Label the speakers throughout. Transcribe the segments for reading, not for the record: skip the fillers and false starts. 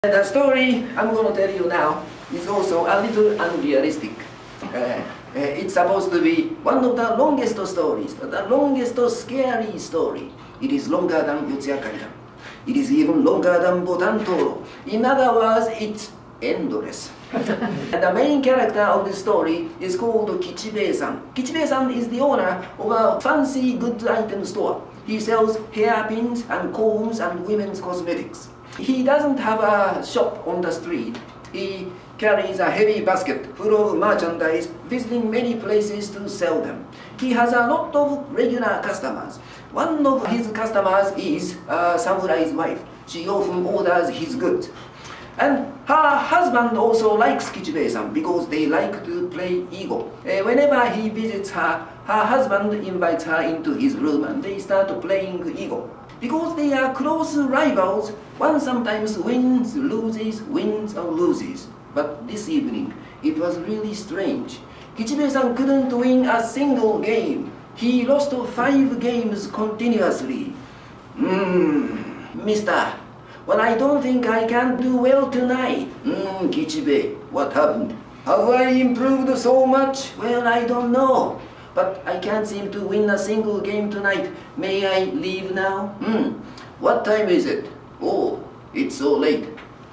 Speaker 1: The story I'm going to tell you now is also a little unrealistic. It's supposed to be one of the longest stories, the longest scary story. It is longer than Yotsuyakaridan. It is even longer than Botan Toro. In other words, it's endless. The main character of the story is called Kichibei-san. Kichibei-san is the owner of a fancy goods item store. He sells hairpins and combs and women's cosmetics. He doesn't have a shop on the street. He carries a heavy basket full of merchandise, visiting many places to sell them. He has a lot of regular customers. One of his customers is a samurai's wife. She often orders his goods. And her husband also likes Kichibei-san because they like to play ego. Whenever he visits her, her husband invites her into his room and they start playing ego. Because they are close rivals, one sometimes wins, loses, wins and loses. But this evening, it was really strange. Kichibei-san couldn't win a single game. He lost 5 games continuously. Mister, well, I don't think I can do well tonight. Kichibei, what happened? Have I improved so much? Well, I don't know. But I can't seem to win a single game tonight. May I leave now? What time is it? Oh, it's so late.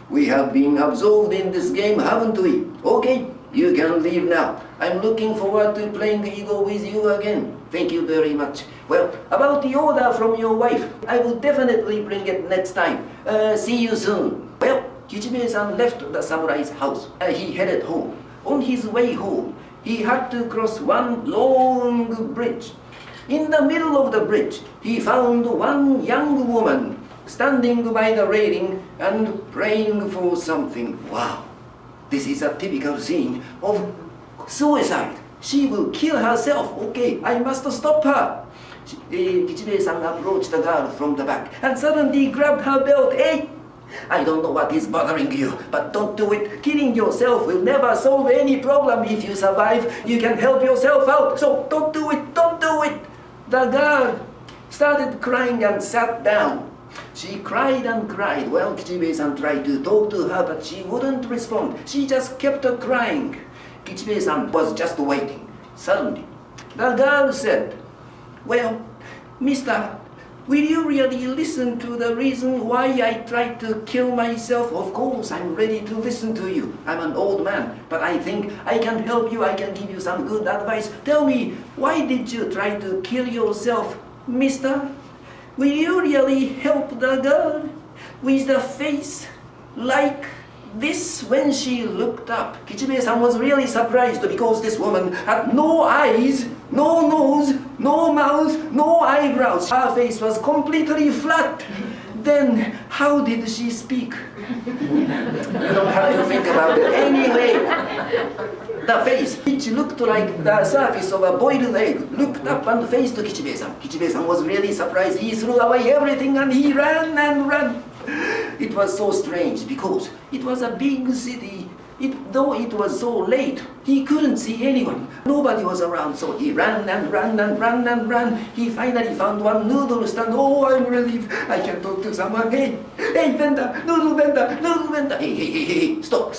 Speaker 1: We have been absorbed in this game, haven't we? Okay, you can leave now. I'm looking forward to playing ego with you again. Thank you very much. Well, about the order from your wife, I will definitely bring it next time. See you soon. Well, Kichibei-san left the samurai's house. He headed home. On his way home, he had to cross one long bridge. In the middle of the bridge, he found one young woman standing by the railing and praying for something. Wow, this is a typical scene of suicide. She will kill herself. Okay, I must stop her. Kichibei-san approached the girl from the back and suddenly grabbed her belt. Hey! I don't know what is bothering you, but don't do it. Killing yourself will never solve any problem. If you survive, you can help yourself out. So don't do it, don't do it. The girl started crying and sat down. She cried and cried. Well, Kichibei-san tried to talk to her, but she wouldn't respond. She just kept crying. Kichibei-san was just waiting. Suddenly, the girl said, well, mister, will you really listen to the reason why I tried to kill myself? Of course, I'm ready to listen to you. I'm an old man, but I think I can help you. I can give you some good advice. Tell me, why did you try to kill yourself, mister? Will you really help the girl with the face like this when she looked up? Kichibei-san was really surprised because this woman had no eyes, no nose, no mouth, no eyebrows. Her face was completely flat. Then, how did she speak? You don't have to think about it. Anyway, the face, which looked like the surface of a boiled egg, looked up and faced Kichibei-san. Kichibei-san was really surprised. He threw away everything and he ran and ran. It was so strange because it was a big city. Though it was so late, he couldn't see anyone. Nobody was around, so he ran and ran and ran and ran. He finally found one noodle stand. Oh, I'm relieved. I can talk to someone. Hey, vendor, noodle vendor, noodle vendor. Hey, stop.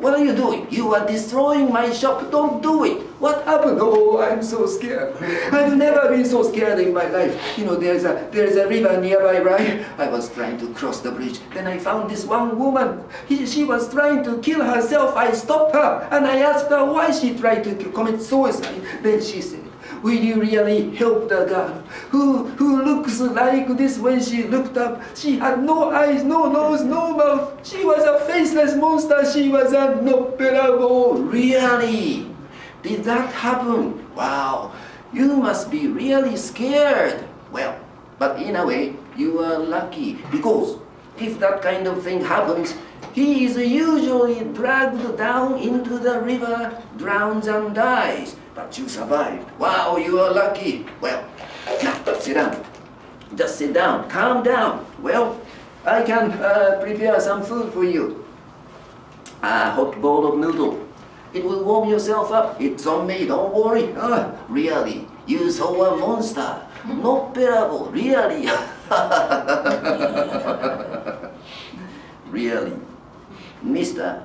Speaker 1: What are you doing? You are destroying my shop. Don't do it. What happened? Oh, I'm so scared. I've never been so scared in my life. You know, there's a river nearby, right? I was trying to cross the bridge. Then I found this one woman. She was trying to kill herself. I stopped her and I asked her why she tried to commit suicide. Then she said, will you really help the girl who looks like this when she looked up? She had no eyes, no nose, no mouth. She was a faceless monster. She was a noっぺらぼう. Really? Did that happen? Wow, you must be really scared. Well, but in a way, you are lucky because if that kind of thing happens, he is usually dragged down into the river, drowns and dies. But you survived. Wow, you are lucky. Well, sit down. Just sit down. Calm down. Well, I can prepare some food for you. A hot bowl of noodle. It will warm yourself up. It's on me, don't worry. Really, you saw a monster. Noっぺらぼう. Really? Really? Mister,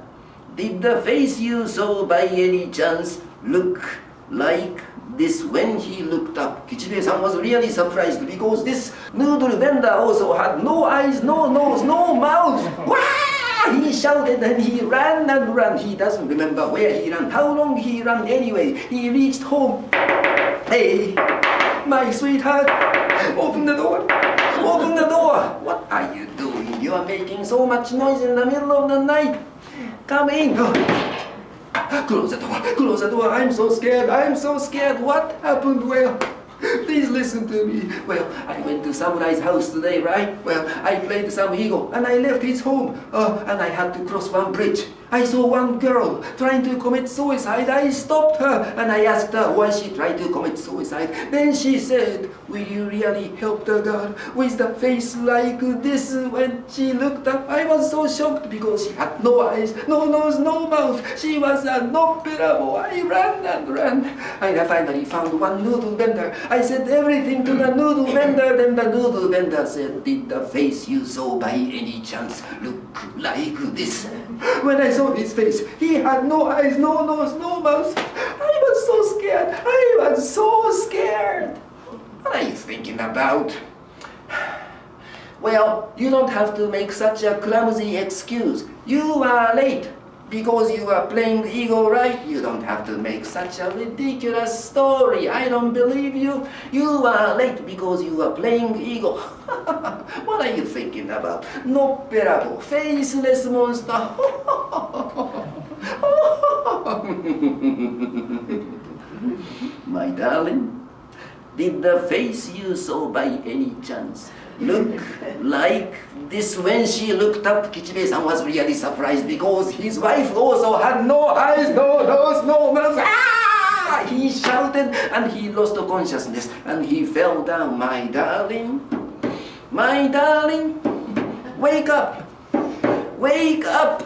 Speaker 1: did the face you saw by any chance look like this when he looked up? 吉兵衛さん was really surprised because this noodle vendor also had no eyes, no nose, no mouth. Wah! He shouted and he ran and ran. He doesn't remember where he ran, how long he ran anyway. He reached home. Hey, my sweetheart, open the door. Open the door. What are you doing? You are making so much noise in the middle of the night. Come in. Close the door. Close the door. I'm so scared. I'm so scared. What happened? Well, please listen to me. Well, I went to Samurai's house today, right? Well, I played some ego and I left his home. And I had to cross one bridge. I saw one girl trying to commit suicide. I stopped her and I asked her why she tried to commit suicide. Then she said, will you really help the girl with the face like this? When she looked up, I was so shocked because she had no eyes, no nose, no mouth. She was a noっぺらぼう. I ran and ran. And I finally found one noodle vendor. I said everything to the noodle vendor. Then the noodle vendor said, did the face you saw by any chance look like this? When I saw his face, he had no eyes, no nose, no mouth. I was so scared. I was so scared. What are you thinking about? Well, you don't have to make such a clumsy excuse. You are late because you are playing ego, right? You don't have to make such a ridiculous story. I don't believe you. You are late because you are playing ego. What are you thinking about? Noっぺらぼう, faceless monster. My darling, did the face you saw by any chance look like this when she looked up? 吉兵衛さん was really surprised because his wife also had no eyes, no nose, no mouth. Ah! He shouted and he lost consciousness and he fell down. My darling, wake up, wake up.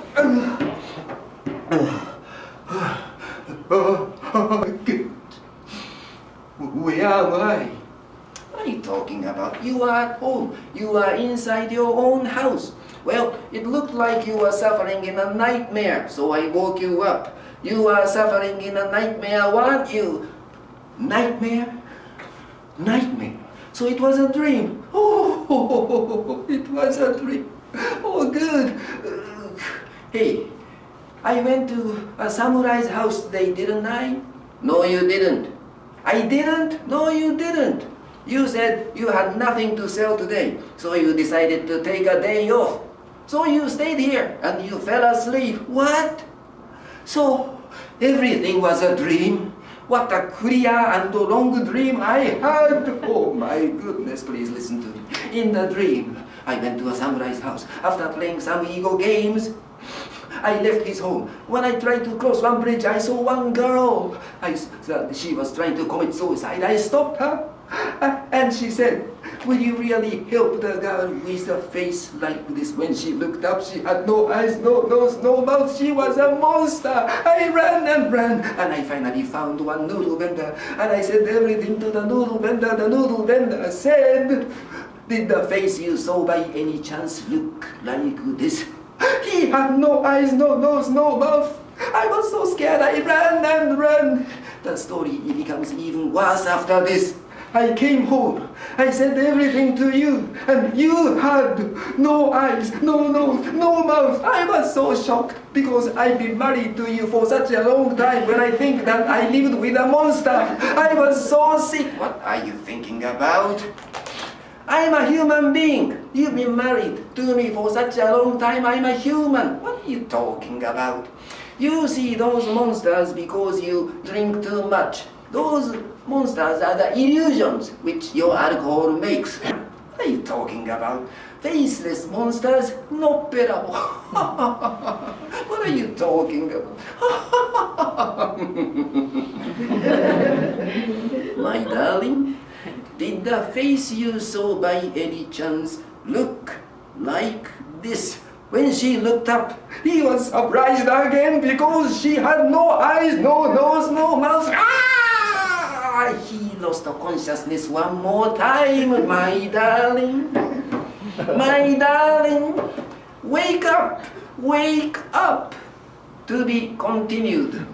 Speaker 1: Where am I? What are you talking about? You are at home. You are inside your own house. Well, it looked like you were suffering in a nightmare, so I woke you up. You are suffering in a nightmare, weren't you? Nightmare? Nightmare. So it was a dream. Oh, it was a dream. Oh, good. Hey, I went to a samurai's house today, didn't I? No, you didn't. I didn't? No, you didn't. You said you had nothing to sell today, so you decided to take a day off. So you stayed here and you fell asleep. What? So everything was a dream? What a clear and long dream I had. Oh my goodness, please listen to me. In the dream, I went to a samurai's house. After playing some ego games, I left his home. When I tried to cross one bridge, I saw one girl. She was trying to commit suicide. I stopped her. And she said, will you really help the girl with a face like this? When she looked up, she had no eyes, no nose, no mouth. She was a monster. I ran and ran. And I finally found one noodle vendor. And I said everything to the noodle vendor. The noodle vendor said, did the face you saw by any chance look like this? He had no eyes, no nose, no mouth. I was so scared. I ran and ran. The story becomes even worse after this. I came home. I said everything to you, and you had no eyes, no nose, no mouth. I was so shocked because I've been married to you for such a long time. When I think that I lived with a monster, I was so sick. What are you thinking about? I'm a human being. You've been married to me for such a long time. I'm a human. What are you talking about? You see those monsters because you drink too much. Those monsters are the illusions which your alcohol makes. What are you talking about? Faceless monsters? Noっぺらぼう. What are you talking about? My darling, did the face you saw by any chance look like this? When she looked up, he was surprised again because she had no eyes, no nose, no mouth. He lost consciousness one more time. My darling, wake up, Wake up! To be continued.